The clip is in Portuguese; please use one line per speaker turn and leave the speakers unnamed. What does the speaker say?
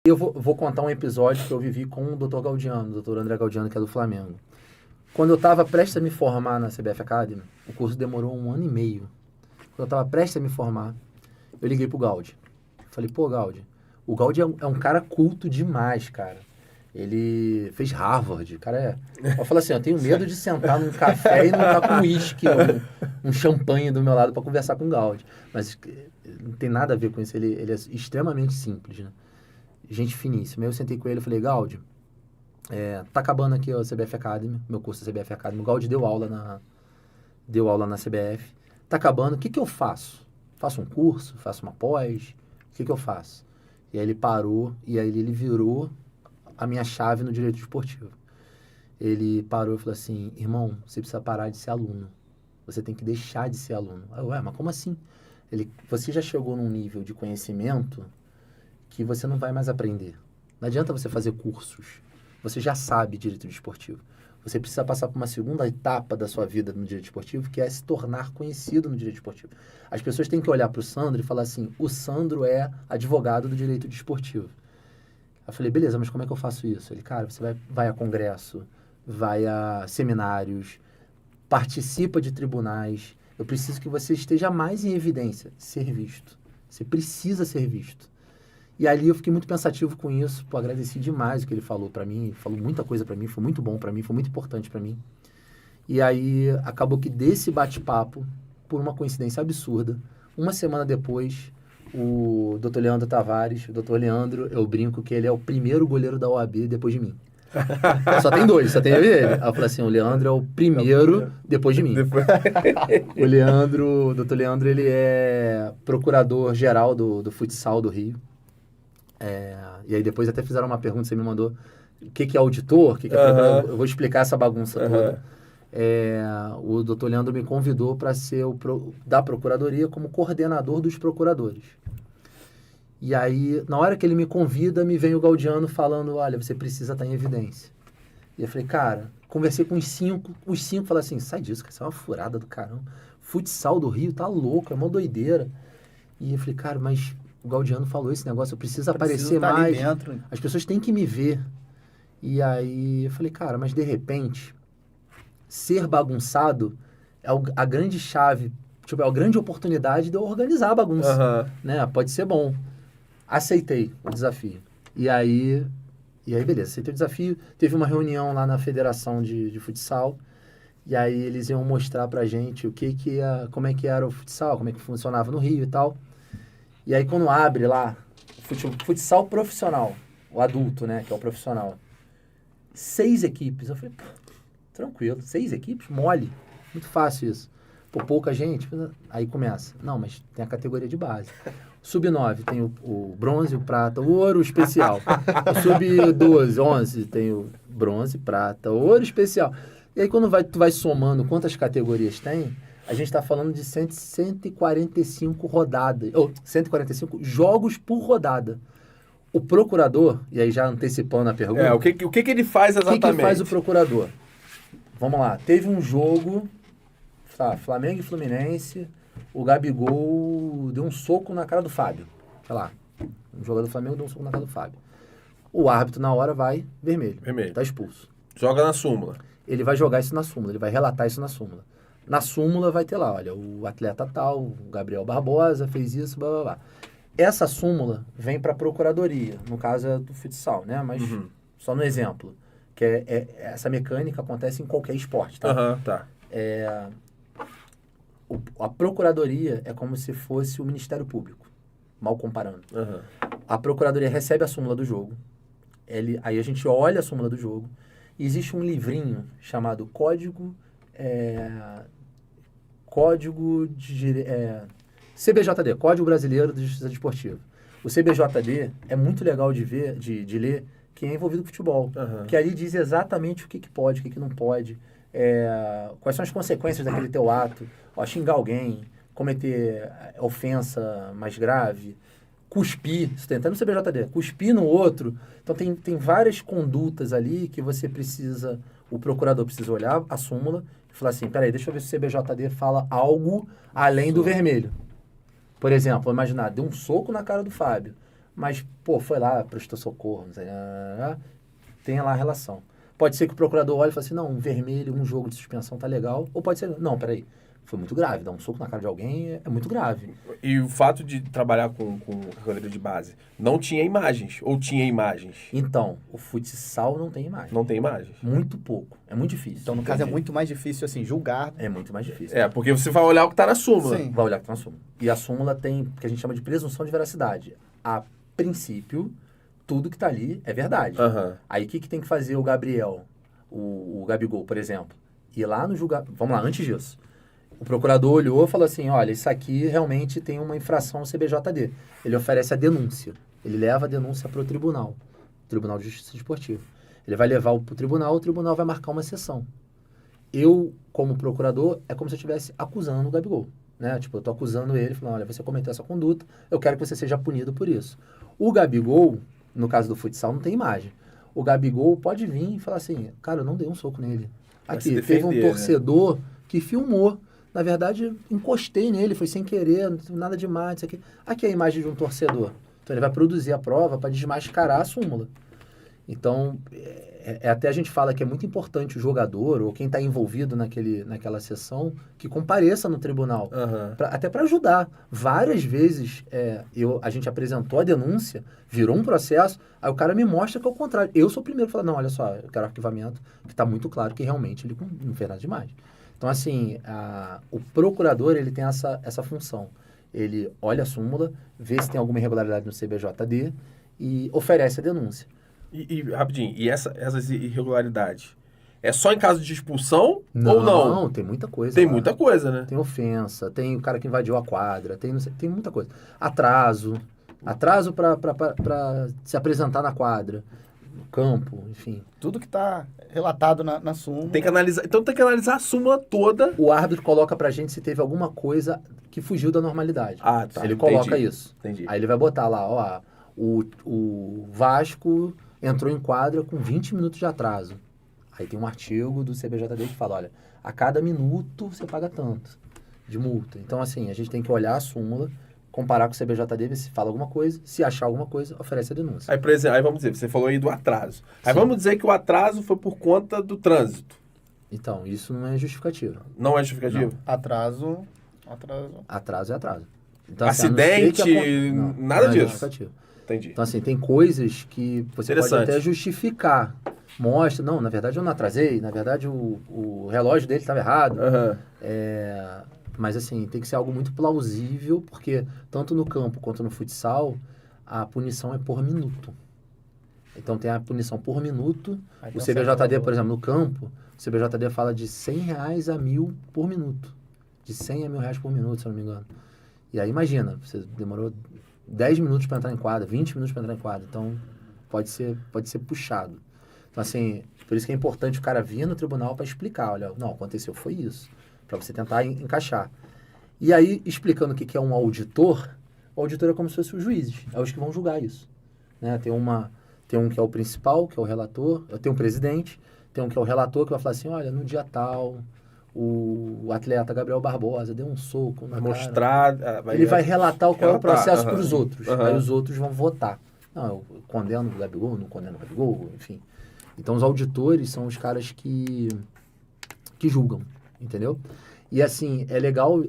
Eu vou contar um episódio que eu vivi com o Dr. Gaudiano, o Dr. André Gaudiano, que é do Flamengo. Quando eu estava prestes a me formar na CBF Academy, o curso demorou 1 ano e meio. Quando eu estava prestes a me formar, eu liguei pro Gaudi. Falei, pô, Gaudi, o Gaudi é um cara culto demais, cara. Ele fez Harvard, cara Eu falo assim, eu tenho medo de sentar num café e não estar com uísque, um champanhe do meu lado para conversar com o Gaudi. Mas não tem nada a ver com isso, ele é extremamente simples, né? Gente finíssima. Aí eu sentei com ele e falei, Gaudi, tá acabando aqui a CBF Academy, meu curso da CBF Academy. O Gaudi deu aula na CBF. Tá acabando, o que eu faço? Faço um curso? Faço uma pós? O que eu faço? E aí ele parou, e aí ele virou a minha chave no direito esportivo. Ele parou e falou assim, irmão, você precisa parar de ser aluno. Você tem que deixar de ser aluno. Aí eu, mas como assim? Você já chegou num nível de conhecimento que você não vai mais aprender. Não adianta você fazer cursos. Você já sabe direito desportivo. Você precisa passar por uma segunda etapa da sua vida no direito esportivo, que é se tornar conhecido no direito esportivo. As pessoas têm que olhar para o Sandro e falar assim, o Sandro é advogado do direito desportivo. Eu falei, beleza, mas como é que eu faço isso? Ele, cara, você vai a congresso, vai a seminários, participa de tribunais. Eu preciso que você esteja mais em evidência, ser visto. Você precisa ser visto. E ali eu fiquei muito pensativo com isso, pô, agradeci demais o que ele falou pra mim, falou muita coisa pra mim, foi muito bom pra mim, foi muito importante pra mim. E aí acabou que desse bate-papo, por uma coincidência absurda, uma semana depois, o Dr. Leandro Tavares, o Dr. Leandro, eu brinco que ele é o primeiro goleiro da OAB depois de mim. Só tem 2, só tem eu e ele. Aí eu falei assim, o Leandro é o primeiro depois de mim. O Dr. Leandro, ele é procurador-geral do futsal do Rio. E aí depois até fizeram uma pergunta, você me mandou o que é auditor, o que é procurador. Eu vou explicar essa bagunça toda. O doutor Leandro me convidou para ser da procuradoria como coordenador dos procuradores. E aí, na hora que ele me convida, me vem o Gaudiano falando, olha, você precisa estar em evidência. E eu falei, cara, conversei com os cinco falaram assim, sai disso, cara, isso é uma furada do caramba. Futsal do Rio, tá louco, é uma doideira. E eu falei, cara, mas o Gaudiano falou esse negócio, eu preciso aparecer mais. As pessoas têm que me ver. E aí eu falei, cara, mas de repente, ser bagunçado é a grande chave, tipo, é a grande oportunidade de eu organizar a bagunça. Né? Pode ser bom. Aceitei o desafio. E aí beleza, aceitei o desafio. Teve uma reunião lá na Federação de Futsal. E aí eles iam mostrar pra gente como é que era o futsal, como é que funcionava no Rio e tal. E aí quando abre lá, futsal profissional, o adulto, né, que é o profissional, 6 equipes. Eu falei, pô, tranquilo, 6 equipes? Mole, muito fácil isso. Pô, pouca gente, aí começa. Não, mas tem a categoria de base. Sub-9 tem o bronze, o prata, o ouro especial. O sub-12, 11 tem o bronze, prata, ouro especial. E aí quando tu vai somando quantas categorias tem, a gente está falando de 145 rodadas, ou 145 jogos por rodada. O procurador, e aí já antecipando a pergunta...
O que ele faz exatamente?
O que faz o procurador? Vamos lá, teve um jogo, Flamengo e Fluminense, o Gabigol deu um soco na cara do Fábio. Sei lá, um jogador do Flamengo deu um soco na cara do Fábio. O árbitro na hora vai, vermelho. Tá expulso.
Joga na súmula.
Ele vai jogar isso na súmula, ele vai relatar isso na súmula. Na súmula vai ter lá, olha, o atleta tal, o Gabriel Barbosa fez isso, blá, blá, blá. Essa súmula vem para a procuradoria, no caso é do futsal, né? Mas só no exemplo, que essa mecânica acontece em qualquer esporte, tá?
Tá.
A procuradoria é como se fosse o Ministério Público, mal comparando. A procuradoria recebe a súmula do jogo, aí a gente olha a súmula do jogo, e existe um livrinho chamado CBJD, Código Brasileiro de Justiça Desportiva. O CBJD é muito legal de ler quem é envolvido com futebol. Que ali diz exatamente o que pode, o que não pode, quais são as consequências daquele teu ato, xingar alguém, cometer ofensa mais grave, cuspir, isso tem até no CBJD, cuspir no outro. Então tem várias condutas ali que você precisa, o procurador precisa olhar a súmula e falar assim, peraí, deixa eu ver se o CBJD fala algo além do vermelho. Por exemplo, vou imaginar, deu um soco na cara do Fábio. mas, pô, foi lá, prestou socorro, não sei, tem lá a relação. Pode ser que o procurador olhe e fale assim, não, um vermelho, um jogo de suspensão tá legal, ou pode ser, não, peraí, foi muito grave, dar um soco na cara de alguém é muito grave.
E o fato de trabalhar com goleiro de base, não tinha imagens, ou tinha imagens?
Então, o futsal não tem imagem.
Não tem imagens?
Muito pouco, é muito difícil.
Então, no caso, é muito mais difícil, assim, julgar.
É muito mais difícil.
É, porque você vai olhar o que tá na súmula.
Sim.
Vai olhar que tá na súmula. E a súmula tem o que a gente chama de presunção de veracidade. A princípio, tudo que tá ali é verdade.
Aham.
Aí o que tem que fazer o Gabriel, o Gabigol, por exemplo? Ir lá no julgamento. Vamos lá, antes disso. O procurador olhou e falou assim, olha, isso aqui realmente tem uma infração no CBJD. Ele oferece a denúncia. Ele leva a denúncia para o Tribunal de Justiça Desportiva. Ele vai levar para o tribunal vai marcar uma sessão. Eu, como procurador, é como se eu estivesse acusando o Gabigol. Né? Tipo, eu estou acusando ele, falando, olha, você cometeu essa conduta, eu quero que você seja punido por isso. O Gabigol, no caso do futsal, não tem imagem. O Gabigol pode vir e falar assim, cara, eu não dei um soco nele.
Vai se
Aqui,
defender,
teve um torcedor que filmou. Na verdade, encostei nele, foi sem querer, não teve nada demais, isso aqui. Aqui é a imagem de um torcedor. Então, ele vai produzir a prova para desmascarar a súmula. Então, até a gente fala que é muito importante o jogador ou quem está envolvido naquela sessão que compareça no tribunal.
Aham.
Até para ajudar. Várias vezes a gente apresentou a denúncia, virou um processo, aí o cara me mostra que é o contrário. Eu sou o primeiro a falar, não, olha só, eu quero arquivamento, que está muito claro que realmente ele não fez nada demais. Então, assim, o procurador, ele tem essa função. Ele olha a súmula, vê se tem alguma irregularidade no CBJD e oferece a denúncia.
E rapidinho, e essas irregularidades? É só em caso de expulsão ou não?
Não, tem muita coisa.
Tem
lá.
muita coisa, né?
Tem ofensa, tem o cara que invadiu a quadra, tem muita coisa. Atraso para se apresentar na quadra, no campo, enfim.
Tudo que está relatado na súmula.
Tem que analisar, então tem que analisar a súmula toda.
O árbitro coloca pra gente se teve alguma coisa que fugiu da normalidade.
Ah, tá.
Ele coloca
entendi,
isso.
Entendi.
Aí ele vai botar lá, ó, o Vasco entrou em quadra com 20 minutos de atraso. Aí tem um artigo do CBJD que fala, olha, a cada minuto você paga tanto de multa. Então, assim, a gente tem que olhar a súmula, comparar com o CBJD, ver se fala alguma coisa, se achar alguma coisa, oferece a denúncia.
Aí, por exemplo, aí vamos dizer, você falou aí do atraso. Aí
Sim.
vamos dizer que o atraso foi por conta do trânsito.
Então, isso não é justificativa.
Não é justificativo?
Atraso.
Atraso é atraso. Então, assim, a não
Acidente,
ser que
nada
não é
disso.
justificativo.
Entendi.
Então, assim, tem coisas que você pode
Interessante.
até justificar. Mostra, não, na verdade eu não atrasei, na verdade o relógio dele estava errado.
Aham.
Mas, assim, tem que ser algo muito plausível, porque tanto no campo quanto no futsal, a punição é por minuto. Então, tem a punição por minuto.
Aí
O
tem um certo
CBJD,
valor.
por exemplo, no campo, o CBJD fala de R$100 a R$1.000 por minuto. De 100 a R$1.000 por minuto, se eu não me engano. E aí, imagina, você demorou 10 minutos para entrar em quadra, 20 minutos para entrar em quadra. Então, pode ser puxado. Então, assim, por isso que é importante o cara vir no tribunal para explicar. Olha, não, aconteceu, foi isso. Para você tentar encaixar. E aí, explicando o que é um auditor, o auditor é como se fosse os juízes. É os que vão julgar isso. Né? Tem um que é o principal, que é o relator. Tem um presidente. Tem um que é o relator, que vai falar assim, olha, no dia tal, o atleta Gabriel Barbosa deu um soco na
Vai
cara.
mostrar...
Ele vai relatar qual é o processo
aham.
para os outros.
Aham.
Aí os outros vão votar. Não, eu condeno o Gabigol, não condeno o Gabigol, enfim. Então, os auditores são os caras que julgam, entendeu? E, assim, é legal...